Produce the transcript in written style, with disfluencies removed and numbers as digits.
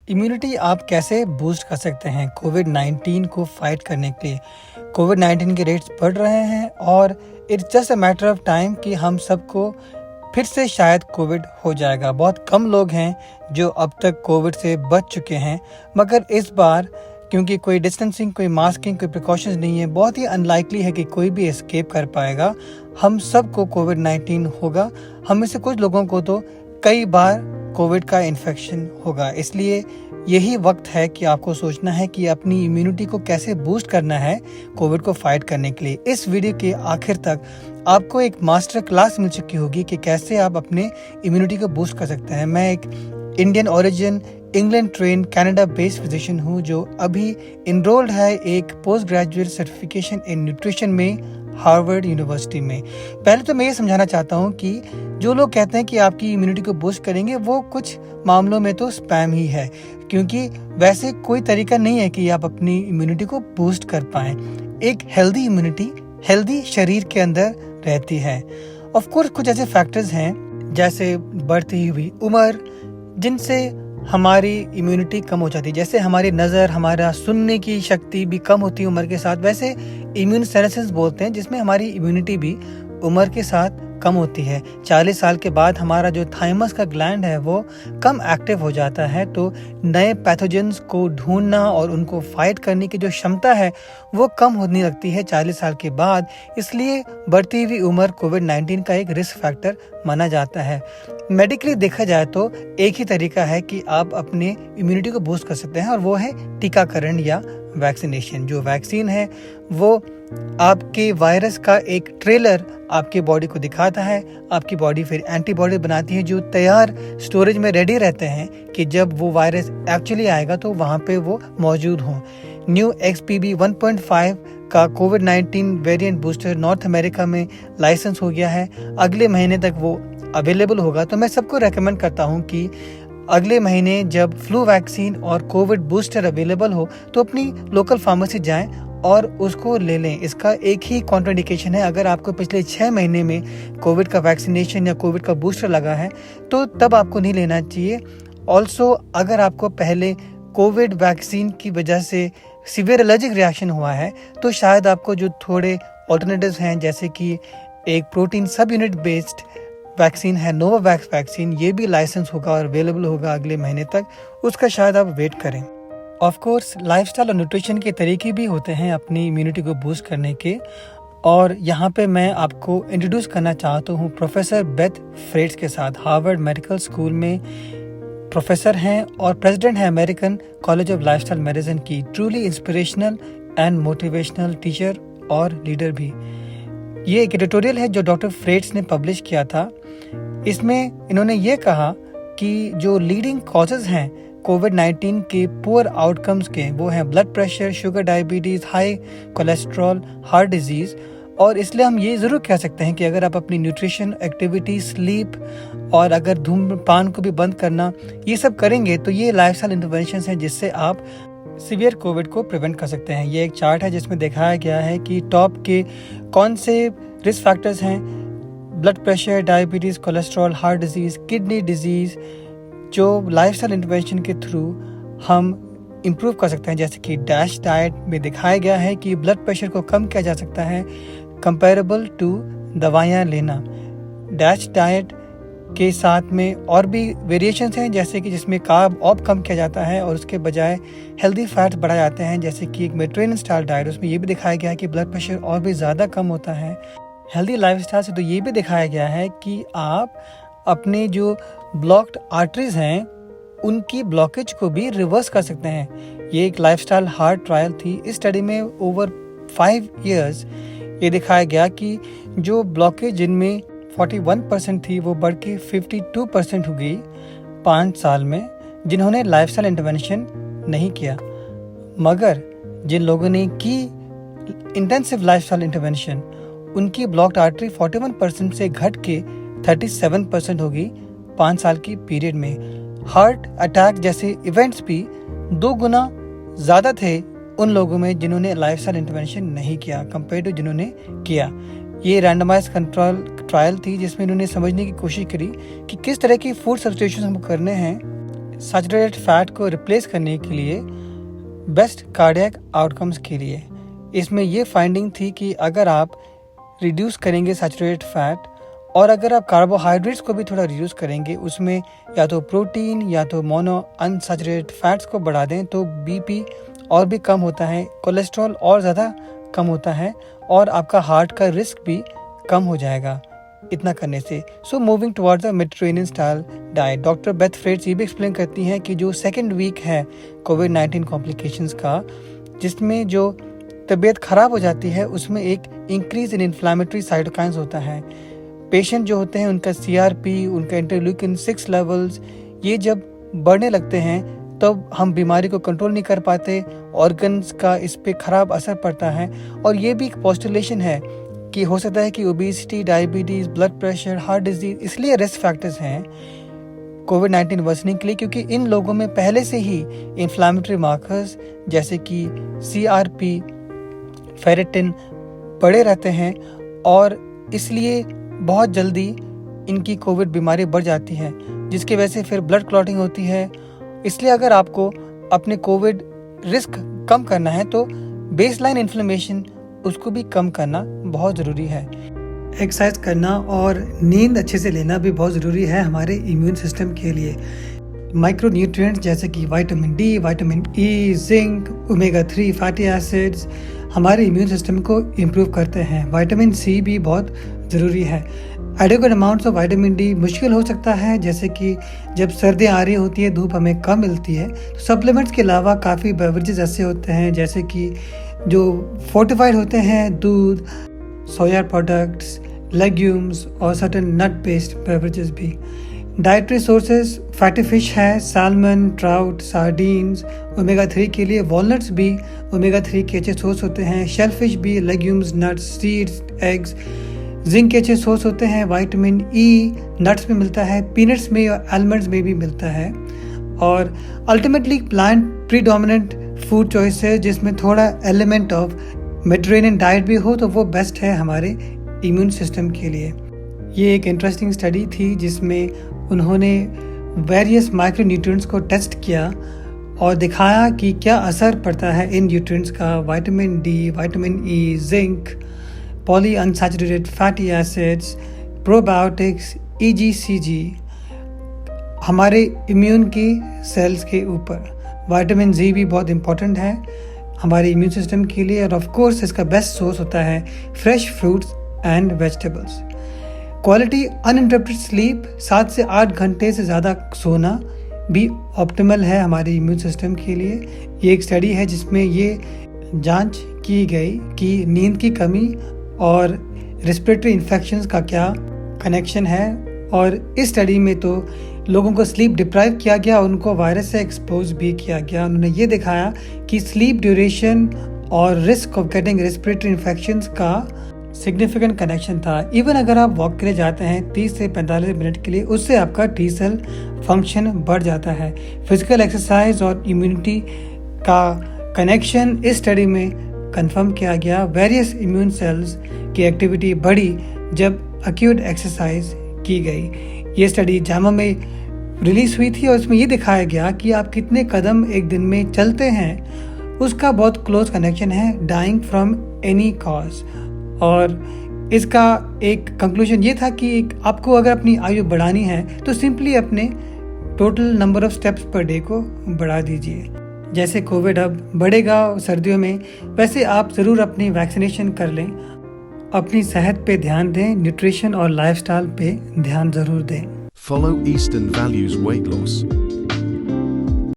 Immunity आप कैसे boost कर सकते हैं कोविड-19 को फाइट करने के लिए। कोविड-19 के रेट्स बढ़ रहे हैं और it's just a matter of time कि हम सबको फिर से शायद कोविड हो जाएगा। बहुत कम लोग हैं जो अब तक कोविड से बच चुके हैं, मगर इस बार क्योंकि कोई डिस्टेंसिंग, कोई मास्किंग, कोई प्रिकॉशंस नहीं है, बहुत ही अनलाइकली है कि कोई भी एस्केप कर पाएगा। हम सबको कोविड-19 होगा। हम में से कुछ लोगों को तो कई बार कोविड का इन्फेक्शन होगा। इसलिए यही वक्त है कि आपको सोचना है कि अपनी इम्यूनिटी को कैसे बूस्ट करना है कोविड को फाइट करने के लिए। इस वीडियो के आखिर तक आपको एक मास्टर क्लास मिल चुकी होगी कि कैसे आप अपने इम्यूनिटी को बूस्ट कर सकते हैं। मैं एक Indian origin, England train, Canada based physician हूँ जो अभी इनरोल्ड है एक post graduate certification in nutrition में हार्वर्ड यूनिवर्सिटी में। पहले तो मैं ये समझाना चाहता हूँ कि जो लोग कहते हैं कि आपकी इम्यूनिटी को बूस्ट करेंगे, वो कुछ मामलों में तो स्पैम ही है, क्योंकि वैसे कोई तरीका नहीं है कि आप अपनी इम्यूनिटी को बूस्ट कर पाएं। एक हेल्दी इम्यूनिटी हेल्दी शरीर के अंदर रहती है। ऑफ कोर्स कुछ ऐसे फैक्टर्स हैं जैसे बढ़ती हुई उम्र जिनसे हमारी इम्यूनिटी कम हो जाती है। जैसे हमारी नज़र, हमारा सुनने की शक्ति भी कम होती है उम्र के साथ। वैसे इम्यून सेनेसिस बोलते हैं जिसमें हमारी इम्यूनिटी भी उम्र के साथ कम होती है। 40 साल के बाद हमारा जो थाइमस का ग्लैंड है वो कम एक्टिव हो जाता है, तो नए पैथोजेंस को ढूंढना और उनको फाइट करने की जो क्षमता है वो कम होने लगती है 40 साल के बाद। इसलिए बढ़ती हुई उम्र कोविड-19 का एक रिस्क फैक्टर माना जाता है। मेडिकली देखा जाए तो एक ही तरीका है कि आप अपने इम्यूनिटी को बूस्ट कर सकते हैं और वो है टीकाकरण या वैक्सीनेशन। जो वैक्सीन है वो आपके वायरस का एक ट्रेलर आपकी बॉडी को दिखाता है। आपकी बॉडी फिर एंटीबॉडी बनाती है जो तैयार स्टोरेज में रेडी रहते हैं कि जब वो वायरस एक्चुअली आएगा तो वहाँ पे वो मौजूद हों। न्यू XBB 1.5 का कोविड-19 वेरिएंट बूस्टर नॉर्थ अमेरिका में लाइसेंस हो गया है। अगले महीने तक वो अवेलेबल होगा। तो मैं सबको रेकमेंड करता हूँ कि अगले महीने जब फ्लू वैक्सीन और कोविड बूस्टर अवेलेबल हो तो अपनी लोकल फार्मेसी जाएं और उसको ले लें। इसका एक ही कॉन्ट्राइंडिकेशन है, अगर आपको पिछले 6 महीने में कोविड का वैक्सीनेशन या कोविड का बूस्टर लगा है तो तब आपको नहीं लेना चाहिए। ऑल्सो अगर आपको पहले कोविड वैक्सीन की वजह से सीवियर एलर्जिक रिएक्शन हुआ है तो शायद आपको जो थोड़े ऑल्टरनेटिव्स हैं जैसे कि एक प्रोटीन सब यूनिट बेस्ड वैक्सीन है नोवावैक्स वैक्सीन, ये भी लाइसेंस होगा और अवेलेबल होगा अगले महीने तक, उसका शायद आप वेट करें। ऑफ कोर्स लाइफस्टाइल और न्यूट्रिशन के तरीके भी होते हैं अपनी इम्यूनिटी को बूस्ट करने के, और यहाँ पे मैं आपको इंट्रोड्यूस करना चाहता हूँ प्रोफेसर बेथ फ्रेट्स के साथ। हार्वर्ड मेडिकल स्कूल में प्रोफेसर हैं और प्रेसिडेंट है American College of Lifestyle Medicine की। Truly inspirational and motivational teacher और लीडर भी। ये एक एडिटोरियल है जो डॉक्टर फ्रेट्स ने पब्लिश किया था। इसमें इन्होंने ये कहा कि जो लीडिंग कॉजेज हैं कोविड-19 के पुअर आउटकम्स के, वो हैं blood pressure, sugar, diabetes, high cholesterol, heart disease. और इसलिए हम ये ज़रूर कह सकते हैं कि अगर आप अपनी न्यूट्रिशन, एक्टिविटी, स्लीप और अगर धूम्रपान को भी बंद करना, ये सब करेंगे तो ये लाइफस्टाइल इंटरवेंशंस हैं जिससे आप सीवियर कोविड को प्रिवेंट कर सकते हैं। ये एक चार्ट है जिसमें दिखाया गया है कि टॉप के कौन से रिस्क फैक्टर्स हैं। Blood pressure, diabetes, cholesterol, heart disease, kidney disease, जो लाइफस्टाइल इंटरवेंशन के थ्रू हम इम्प्रूव कर सकते हैं। जैसे कि डैश डाइट में दिखाया गया है कि ब्लड प्रेशर को कम किया जा सकता है कंपेरेबल टू दवाइयाँ लेना। डैश डाइट के साथ में और भी वेरिएशंस हैं जैसे कि जिसमें कार्ब ऑफ कम किया जाता है और उसके बजाय हेल्दी फैट्स बढ़ाए जाते हैं, जैसे कि एक मेडिटेरेनियन स्टाइल डाइट, उसमें ये भी दिखाया गया है कि ब्लड प्रेशर और भी ज़्यादा कम होता है। हेल्दी लाइफस्टाइल से तो ये भी दिखाया गया है कि आप अपने जो ब्लॉक्ड आर्टरीज हैं उनकी ब्लॉकेज को भी रिवर्स कर सकते हैं। ये एक लाइफस्टाइल हार्ट ट्रायल थी। इस स्टडी में ओवर 5 years ये दिखाया गया कि जो ब्लॉकेज जिनमें 41% थी वो बढ़ के 52% हो गई 5 साल में, जिन्होंने लाइफस्टाइल इंटरवेंशन नहीं किया। मगर जिन लोगों ने की इंटेंसिव लाइफस्टाइल इंटरवेंशन, उनकी ब्लॉक्ड आर्टरी 41% से घट के 37% होगी 5 साल की पीरियड में। हार्ट अटैक जैसे इवेंट्स भी 2 गुना ज़्यादा थे उन लोगों में जिन्होंने लाइफस्टाइल इंटरवेंशन नहीं किया कंपेयर टू जिन्होंने किया। ये रैंडमाइज कंट्रोल ट्रायल थी जिसमें इन्होंने समझने की कोशिश करी कि किस तरह की फूड सब्स्टिट्यूशन हमको करने हैं सैचुरेटेड फैट को रिप्लेस करने के लिए बेस्ट कार्डियक आउटकम्स के लिए। इसमें ये फाइंडिंग थी कि अगर आप रिड्यूस करेंगे सैचुरेटेड फैट और अगर आप कार्बोहाइड्रेट्स को भी थोड़ा रिड्यूस करेंगे, उसमें या तो प्रोटीन या तो मोनो अनसैचुरेटेड फैट्स को बढ़ा दें, तो बीपी और भी कम होता है, कोलेस्ट्रॉल और ज़्यादा कम होता है और आपका हार्ट का रिस्क भी कम हो जाएगा इतना करने से। So moving towards a Mediterranean style diet. Doctor Beth Frates ये भी एक्सप्लेन करती हैं कि जो सेकेंड वीक है कोविड-19 कॉम्प्लिकेशंस का, जिसमें जो तबीयत ख़राब हो जाती है, उसमें एक इंक्रीज इन इन्फ्लामेटरी साइटोकाइंस होता है। पेशेंट जो होते हैं उनका CRP, उनका इंटरल्यूकिन 6 लेवल्स, ये जब बढ़ने लगते हैं तब हम बीमारी को कंट्रोल नहीं कर पाते, ऑर्गन्स का इस पे ख़राब असर पड़ता है। और ये भी एक पोस्टुलेशन है कि हो सकता है कि obesity, diabetes, blood pressure, heart disease इसलिए रिस्क फैक्टर्स हैं कोविड-19 वर्सनिंग के लिए, क्योंकि इन लोगों में पहले से ही इन्फ्लामेटरी मार्कर्स जैसे कि CRP, फेरेटिन बढ़े रहते हैं और इसलिए बहुत जल्दी इनकी कोविड बीमारी बढ़ जाती है, जिसकी वजह से फिर ब्लड क्लॉटिंग होती है। इसलिए अगर आपको अपने कोविड रिस्क कम करना है तो बेसलाइन इन्फ्लेमेशन उसको भी कम करना बहुत ज़रूरी है। एक्सरसाइज करना और नींद अच्छे से लेना भी बहुत ज़रूरी है हमारे इम्यून सिस्टम के लिए। माइक्रो न्यूट्रिएंट्स जैसे कि vitamin D, vitamin E, zinc, omega 3 fatty acids हमारे इम्यून सिस्टम को इम्प्रूव करते हैं। विटामिन सी भी बहुत ज़रूरी है। Adequate amounts of vitamin D मुश्किल हो सकता है, जैसे कि जब सर्दियाँ आ रही होती है, धूप हमें कम मिलती है, तो सप्लीमेंट्स के अलावा काफ़ी बेवरेजेस ऐसे होते हैं जैसे कि जो फोर्टिफाइड होते हैं, दूध, सोया प्रोडक्ट्स, लेग्यूम्स और सर्टेन नट बेस्ड बेवरेजेस भी। डाइटरी सोर्सेज फैटी फिश है, सैल्मन, ट्राउट, सार्डीन्स। ओमेगा 3 के लिए वॉलनट्स भी ओमेगा 3 के अच्छे सोर्स होते हैं, शेलफिश भी, legumes, nuts, seeds, eggs. Zinc के अच्छे सोर्स होते हैं, विटामिन ई नट्स में मिलता है, पीनट्स में और आलमंड्स में भी मिलता है। और ultimately plant predominant food choice है जिसमें थोड़ा एलिमेंट ऑफ मेडिटेरेनियन डाइट भी हो तो वो बेस्ट है हमारे इम्यून सिस्टम के लिए। ये एक इंटरेस्टिंग स्टडी थी जिसमें उन्होंने वेरियस माइक्रो न्यूट्रिएंट्स को टेस्ट किया और दिखाया कि क्या असर पड़ता है इन न्यूट्रिएंट्स का। Vitamin D, vitamin E, zinc, poly unsaturated fatty acids, probiotics, EGCG हमारे इम्यून की सेल्स के ऊपर। विटामिन जी भी बहुत इंपॉर्टेंट है हमारे इम्यून सिस्टम के लिए और ऑफ कोर्स इसका बेस्ट सोर्स होता है fresh fruits and vegetables. Quality uninterrupted sleep, 7 से 8 घंटे से ज़्यादा सोना भी ऑप्टिमल है हमारे इम्यून सिस्टम के लिए। ये एक स्टडी है जिसमें ये जांच की गई कि नींद की कमी और रेस्पिरेटरी इन्फेक्शंस का क्या कनेक्शन है। और इस स्टडी में तो लोगों को स्लीप डिप्राइव किया गया, उनको वायरस से एक्सपोज भी किया गया। उन्होंने ये दिखाया कि स्लीप ड्यूरेशन और risk of getting respiratory infections का सिग्निफिकेंट कनेक्शन था। इवन अगर आप वॉक के लिए जाते हैं 30 से 45 मिनट के लिए, उससे आपका टी सेल फंक्शन बढ़ जाता है। फिजिकल एक्सरसाइज और इम्यूनिटी का कनेक्शन इस स्टडी में कंफर्म किया गया। वेरियस इम्यून सेल्स की एक्टिविटी बढ़ी जब एक्यूट एक्सरसाइज की गई। ये स्टडी जामा में रिलीज हुई थी और इसमें ये दिखाया गया कि आप कितने कदम एक दिन में चलते हैं उसका बहुत क्लोज कनेक्शन है डाइंग फ्रॉम एनी कॉज। और इसका एक कंक्लूजन ये था कि आपको अगर अपनी आयु बढ़ानी है तो सिंपली अपने total number of steps per day को बढ़ा दीजिए। जैसे कोविड अब बढ़ेगा सर्दियों में, वैसे आप ज़रूर अपनी वैक्सीनेशन कर लें, अपनी सेहत पे ध्यान दें, न्यूट्रिशन और लाइफस्टाइल पे ध्यान ज़रूर दें। Follow Eastern Values Weight Loss